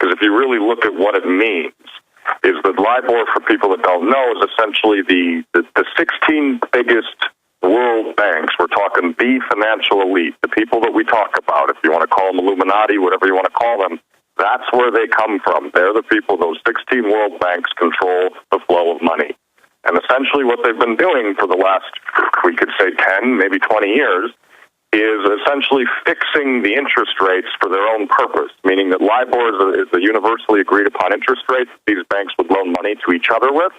Because if you really look at what it means, is that LIBOR, for people that don't know, is essentially the 16 biggest world banks. We're talking the financial elite, the people that we talk about, if you want to call them Illuminati, whatever you want to call them, that's where they come from. They're the people, those 16 world banks control the flow of money. And essentially what they've been doing for the last, we could say 10, maybe 20 years, is essentially fixing the interest rates for their own purpose, meaning that LIBOR is the universally agreed upon interest rate these banks would loan money to each other with.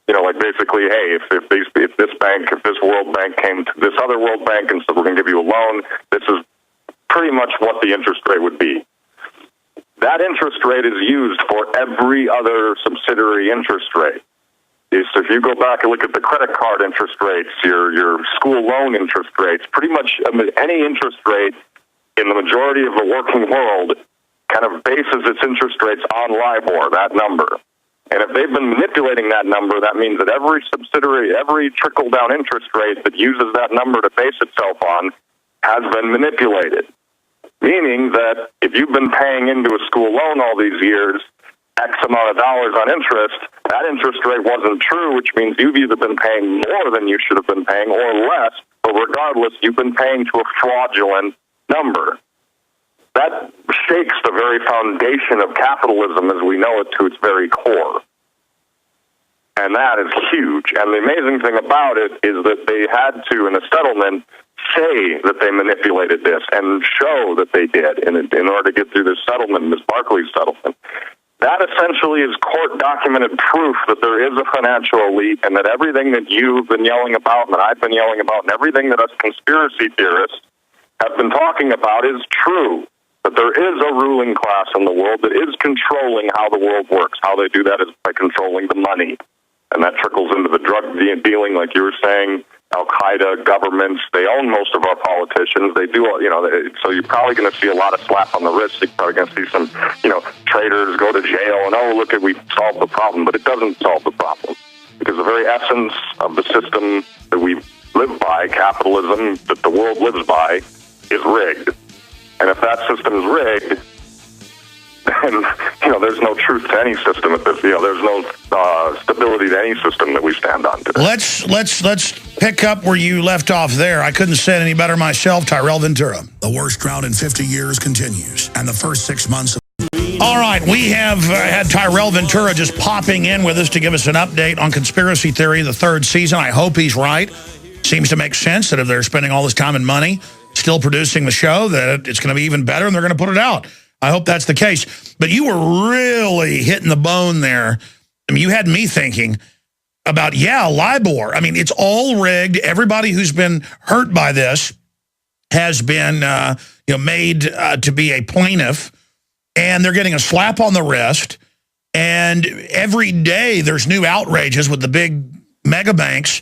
You know, like basically, hey, if this world bank came to this other world bank and said, we're going to give you a loan, this is pretty much what the interest rate would be. That interest rate is used for every other subsidiary interest rate. So if you go back and look at the credit card interest rates, your school loan interest rates, pretty much any interest rate in the majority of the working world kind of bases its interest rates on LIBOR, that number. And if they've been manipulating that number, that means that every subsidiary, every trickle-down interest rate that uses that number to base itself on has been manipulated. Meaning that if you've been paying into a school loan all these years, X amount of dollars on interest, that interest rate wasn't true, which means you've either been paying more than you should have been paying or less, but regardless, you've been paying to a fraudulent number. That shakes the very foundation of capitalism as we know it to its very core. And that is huge. And the amazing thing about it is that they had to, in a settlement, say that they manipulated this and show that they did in order to get through this settlement, Ms. Barkley's settlement. That essentially is court-documented proof that there is a financial elite and that everything that you've been yelling about and that I've been yelling about and everything that us conspiracy theorists have been talking about is true. That there is a ruling class in the world that is controlling how the world works. How they do that is by controlling the money. And that trickles into the drug dealing, like you were saying, Al-Qaeda, governments. They own most of our politicians. They do, so you're probably going to see a lot of slap on the wrist. You're probably going to see some, traitors go to jail and, oh, look, we solved the problem. But it doesn't solve the problem. Because the very essence of the system that we live by, capitalism, that the world lives by, is rigged. And if that system is rigged, then, there's no truth to any system at this. There's no stability to any system that we stand on today. Let's pick up where you left off there. I couldn't say it any better myself. Tyrel Ventura. The worst drought in 50 years continues, and the first 6 months of... All right, we have had Tyrel Ventura just popping in with us to give us an update on Conspiracy Theory, the 3rd season. I hope he's right. Seems to make sense that if they're spending all this time and money still producing the show, that it's going to be even better and they're going to put it out. I hope that's the case. But you were really hitting the bone there. I mean, you had me thinking about, LIBOR. I mean, it's all rigged. Everybody who's been hurt by this has been made to be a plaintiff, and they're getting a slap on the wrist. And every day there's new outrages with the big mega banks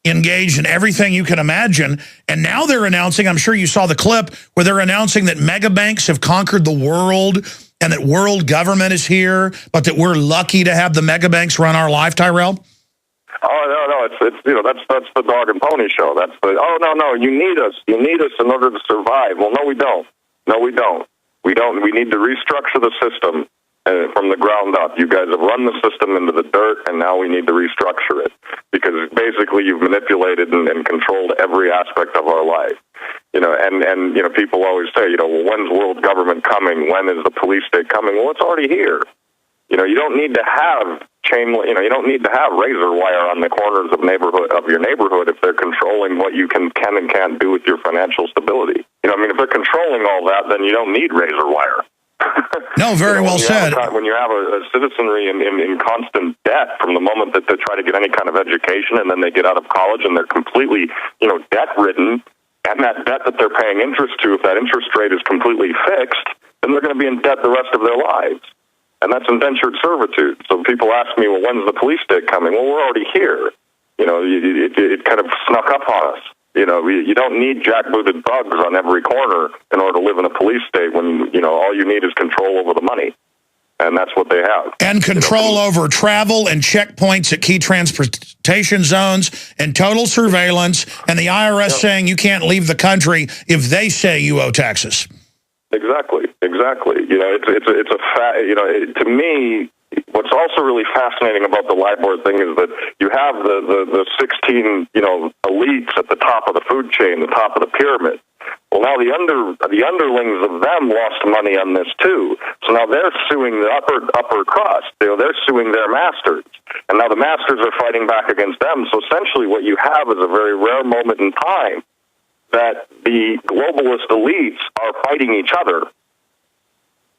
engaged in everything you can imagine. And now they're announcing, I'm sure you saw the clip, where they're announcing that mega banks have conquered the world and that world government is here, but that we're lucky to have the mega banks run our life, Tyrel? Oh, no, it's that's the dog and pony show. That's no, you need us in order to survive. Well, no, we don't. We need to restructure the system from the ground up. You guys have run the system into the dirt, and now we need to restructure it because basically you've manipulated and controlled every aspect of our life. And people always say, well, when's world government coming? When is the police state coming? Well, it's already here. You don't need to have you don't need to have razor wire on the corners of your neighborhood if they're controlling what you can and can't do with your financial stability. If they're controlling all that, then you don't need razor wire. No, very well said. When you have a citizenry in constant debt from the moment that they try to get any kind of education and then they get out of college and they're completely, debt-ridden, and that debt that they're paying interest to, if that interest rate is completely fixed, then they're going to be in debt the rest of their lives. And that's indentured servitude. So people ask me, well, when's the police state coming? Well, we're already here. It kind of snuck up on us. You don't need jackbooted thugs on every corner in order to live in a police state when, all you need is control over the money. And that's what they have. And control over travel and checkpoints at key transportation zones and total surveillance and the IRS saying you can't leave the country if they say you owe taxes. Exactly. You know, it's a to me, what's also really fascinating about the LIBOR thing is that you have the 16, elites at the top of the food chain, the top of the pyramid. Well, now the underlings of them lost money on this too. So now they're suing the upper crust. They're suing their masters, and now the masters are fighting back against them. So essentially, what you have is a very rare moment in time that the globalist elites are fighting each other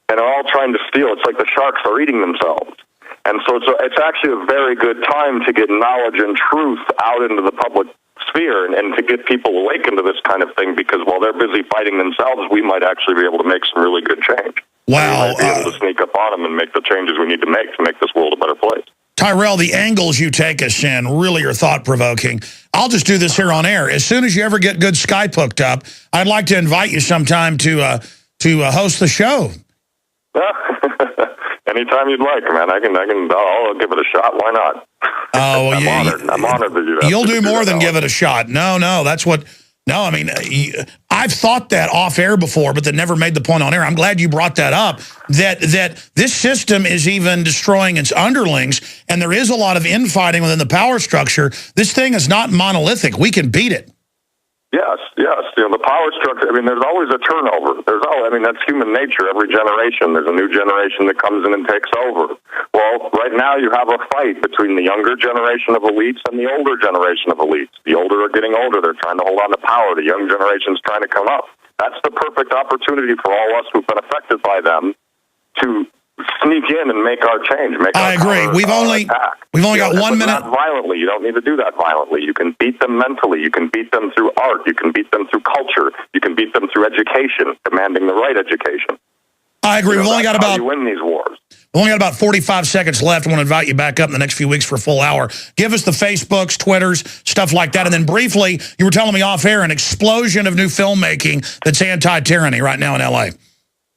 and are all trying to steal. It's like the sharks are eating themselves. And so it's actually a very good time to get knowledge and truth out into the public sphere and to get people awakened to this kind of thing, because while they're busy fighting themselves, we might actually be able to make some really good change. Wow. We might be able to sneak up on them and make the changes we need to make this world a better place. Tyrel, the angles you take us in really are thought-provoking. I'll just do this here on air. As soon as you ever get good Skype hooked up, I'd like to invite you sometime to host the show. Anytime you'd like, man. I'll give it a shot. Why not? Oh, I'm honored to do that. You'll do more than give it a shot. No, that's what. No, I mean, I've thought that off air before, but that never made the point on air. I'm glad you brought that up, that this system is even destroying its underlings, and there is a lot of infighting within the power structure. This thing is not monolithic. We can beat it. Yes. The power structure, there's always a turnover. That's human nature. Every generation, there's a new generation that comes in and takes over. Well, right now you have a fight between the younger generation of elites and the older generation of elites. The older are getting older. They're trying to hold on to power. The young generation's trying to come up. That's the perfect opportunity for all us who've been affected by them to sneak in and make our change. I agree. We've only got 1 minute. Not violently. You don't need to do that violently. You can beat them mentally. You can beat them through art. You can beat them through culture. You can beat them through education, demanding the right education. I agree. We've only got about. You win these wars. We've only got about 45 seconds left. I want to invite you back up in the next few weeks for a full hour. Give us the Facebooks, Twitters, stuff like that. And then briefly, you were telling me off air, an explosion of new filmmaking that's anti-tyranny right now in L.A.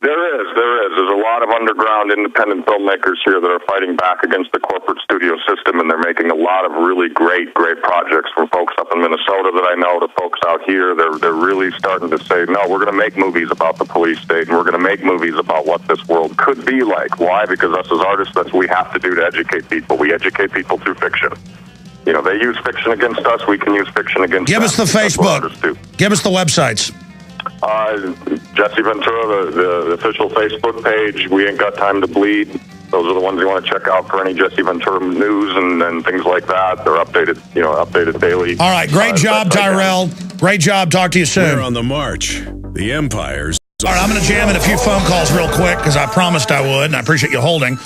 There is. There's a lot of underground independent filmmakers here that are fighting back against the corporate studio system, and they're making a lot of really great projects, from folks up in Minnesota that I know to folks out here. They're really starting to say, no, we're going to make movies about the police state, and we're going to make movies about what this world could be like. Why? Because us as artists, that's what we have to do to educate people. We educate people through fiction. They use fiction against us. We can use fiction against them. Give us the Facebook. Give us the websites. Jesse Ventura, the official Facebook page. We Ain't Got Time to Bleed. Those are the ones you want to check out for any Jesse Ventura news and things like that. They're updated daily. All right, great job, Tyrel. Great job. Talk to you soon. We're on the march. The empires. All right, I'm going to jam in a few phone calls real quick because I promised I would, and I appreciate you holding.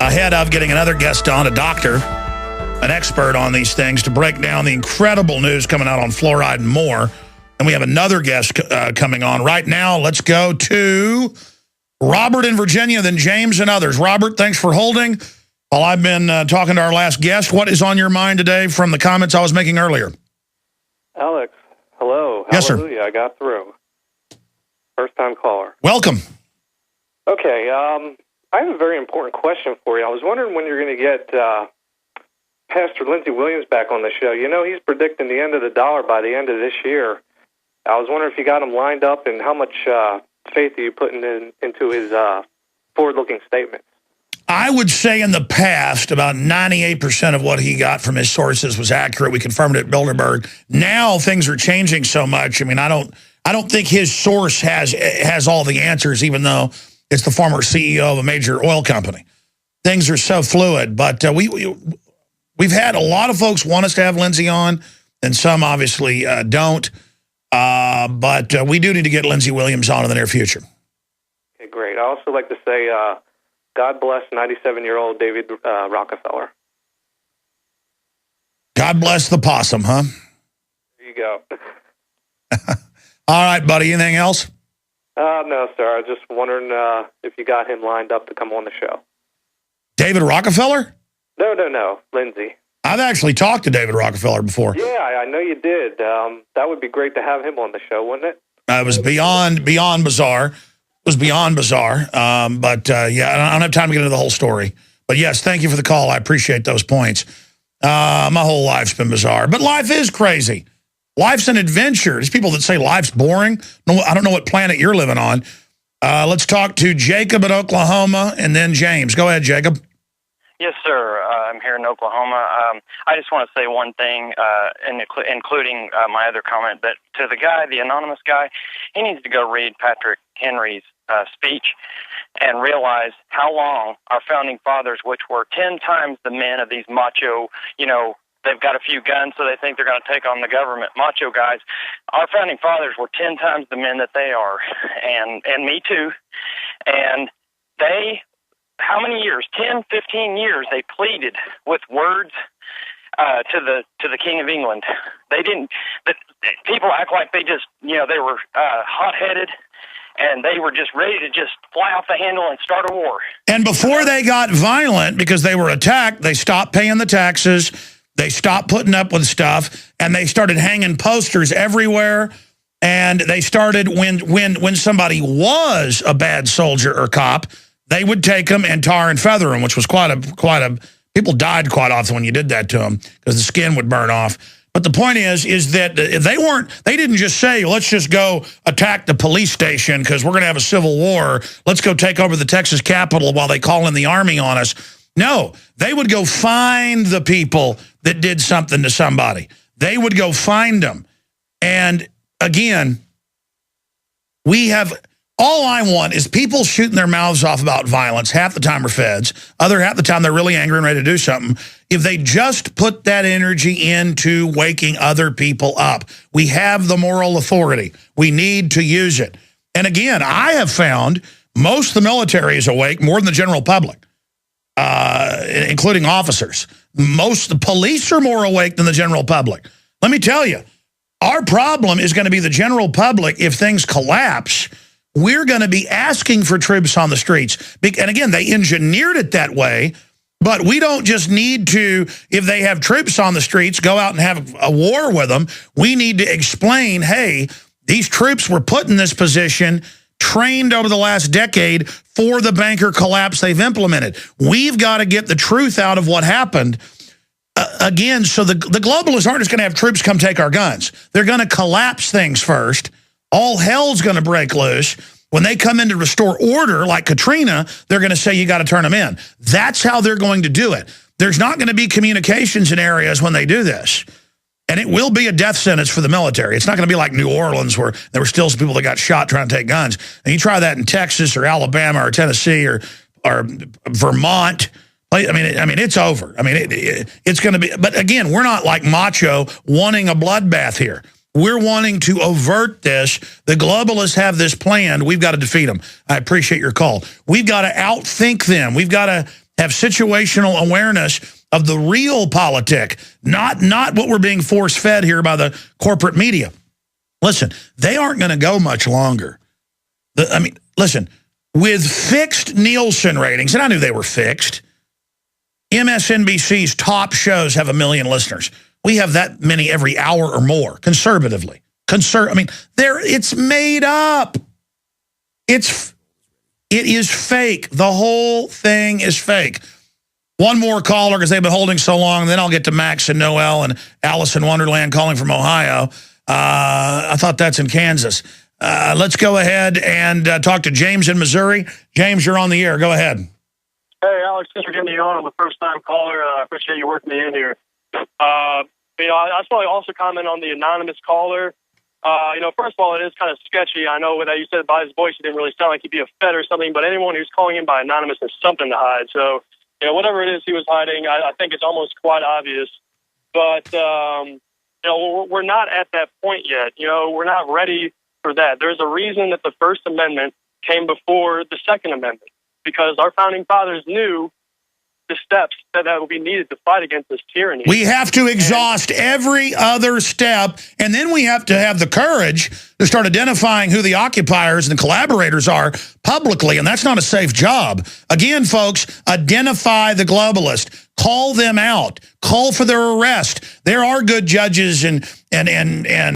Ahead of getting another guest on, a doctor, an expert on these things, to break down the incredible news coming out on fluoride and more. And we have another guest coming on right now. Let's go to Robert in Virginia, then James and others. Robert, thanks for holding. While I've been talking to our last guest, what is on your mind today from the comments I was making earlier? Alex, hello. Yes, sir. Hallelujah, I got through. First-time caller. Welcome. Okay, I have a very important question for you. I was wondering when you're going to get Pastor Lindsey Williams back on the show. He's predicting the end of the dollar by the end of this year. I was wondering if you got him lined up, and how much faith are you putting into his forward-looking statements? I would say in the past, about 98% of what he got from his sources was accurate. We confirmed it at Bilderberg. Now things are changing so much. I don't think his source has all the answers, even though it's the former CEO of a major oil company. Things are so fluid, but we've had a lot of folks want us to have Lindsey on, and some obviously don't. But we do need to get Lindsey Williams on in the near future. Okay, great. I also like to say, God bless 97-year-old David Rockefeller. God bless the possum, huh? There you go. All right, buddy. Anything else? No, sir. I was just wondering if you got him lined up to come on the show. David Rockefeller? No. Lindsey. I've actually talked to David Rockefeller before. Yeah, I know you did. That would be great to have him on the show, wouldn't it? It was beyond bizarre. It was beyond bizarre. But I don't have time to get into the whole story. But yes, thank you for the call. I appreciate those points. My whole life's been bizarre. But life is crazy. Life's an adventure. There's people that say life's boring. No, I don't know what planet you're living on. Let's talk to Jacob in Oklahoma, and then James. Go ahead, Jacob. Yes, sir. I'm here in Oklahoma. I just want to say one thing, including my other comment, that to the guy, the anonymous guy, he needs to go read Patrick Henry's speech and realize how long our founding fathers, which were 10 times the men of these macho, they've got a few guns, so they think they're going to take on the government, macho guys. Our founding fathers were 10 times the men that they are, and me too. And they, how many years? 10, 15 years they pleaded with words to the King of England. They didn't. People act like they just, they were hot-headed, and they were just ready to just fly off the handle and start a war. And before they got violent, because they were attacked, they stopped paying the taxes, they stopped putting up with stuff, and they started hanging posters everywhere. And they started, when somebody was a bad soldier or cop, they would take them and tar and feather them, which was quite a people died quite often when you did that to them because the skin would burn off. But the point is that they didn't just say, let's just go attack the police station because we're going to have a civil war. Let's go take over the Texas Capitol while they call in the army on us. No, they would go find the people that did something to somebody. They would go find them. And again, all I want is people shooting their mouths off about violence. Half the time are feds. Half the time they're really angry and ready to do something. If they just put that energy into waking other people up, we have the moral authority. We need to use it. And again, I have found most of the military is awake more than the general public, including officers. The police are more awake than the general public. Let me tell you, our problem is going to be the general public. If things collapse, we're going to be asking for troops on the streets. And again, they engineered it that way, but we don't just need to, if they have troops on the streets, go out and have a war with them. We need to explain, hey, these troops were put in this position, trained over the last decade for the banker collapse they've implemented. We've got to get the truth out of what happened. Again, so the globalists aren't just going to have troops come take our guns. They're going to collapse things first. All hell's going to break loose. When they come in to restore order, like Katrina, they're going to say you got to turn them in. That's how they're going to do it. There's not going to be communications in areas when they do this. And it will be a death sentence for the military. It's not going to be like New Orleans where there were still some people that got shot trying to take guns. And you try that in Texas or Alabama or Tennessee or Vermont. I mean, it's over. I mean, it's going to be. But again, we're not like macho wanting a bloodbath here. We're wanting to avert this. The globalists have this plan. We've got to defeat them. I appreciate your call. We've got to outthink them. We've got to have situational awareness of the real politic, not what we're being force-fed here by the corporate media. Listen, they aren't going to go much longer. Listen, with fixed Nielsen ratings, and I knew they were fixed, MSNBC's top shows have 1 million listeners. We have that many every hour or more, conservatively. It's made up. It is fake. The whole thing is fake. One more caller, because they've been holding so long, then I'll get to Max and Noel and Alice in Wonderland calling from Ohio. I thought that's in Kansas. Let's go ahead and talk to James in Missouri. James, you're on the air. Go ahead. Hey, Alex, thanks for getting me on. I'm a first-time caller. I appreciate you working me in here. I just want to also comment on the anonymous caller. First of all, it is kind of sketchy. I know that you said by his voice, he didn't really sound like he'd be a Fed or something, but anyone who's calling him by anonymous has something to hide. So, whatever it is he was hiding, I think it's almost quite obvious. But, we're not at that point yet. We're not ready for that. There's a reason that the First Amendment came before the Second Amendment, because our founding fathers knew the steps that would be needed to fight against this tyranny. We have to exhaust every other step, and then we have to have the courage to start identifying who the occupiers and the collaborators are publicly, and that's not a safe job. Again, folks, identify the globalist. Call them out. Call for their arrest. There are good judges and